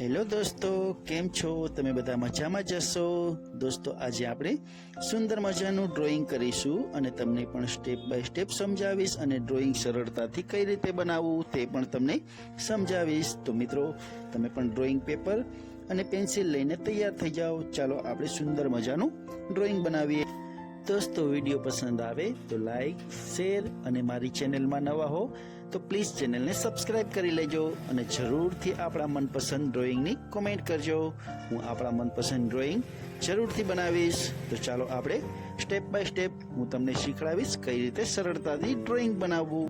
હેલો દોસ્તો, કેમ છો? તમે બધા મજામાં જ હશો? દોસ્તો, આજે આપણે સુંદર મજાનું ડ્રોઈંગ કરીશું અને તમને પણ સ્ટેપ બાય સ્ટેપ સમજાવીશ અને ડ્રોઈંગ સરળતાથી કઈ રીતે બનાવવું તે પણ તમને સમજાવીશ. તો મિત્રો, તમે પણ ડ્રોઈંગ પેપર અને પેન્સિલ લઈને તૈયાર થઈ જાઓ. ચાલો આપણે સુંદર મજાનું ડ્રોઈંગ બનાવીએ. દોસ્તો, વિડીયો પસંદ આવે તો લાઈક, શેર અને મારી ચેનલમાં નવા હો તો પ્લીઝ ચેનલને સબસ્ક્રાઇબ કરી લેજો અને જરૂરથી આપણા મનપસંદ ડ્રોઈંગની કોમેન્ટ કરજો. હું આપણા મનપસંદ ડ્રોઈંગ જરૂરથી બનાવીશ. તો ચાલો આપણે સ્ટેપ બાય સ્ટેપ હું તમને શીખવાડીશ કઈ રીતે સરળતાથી ડ્રોઈંગ બનાવવું.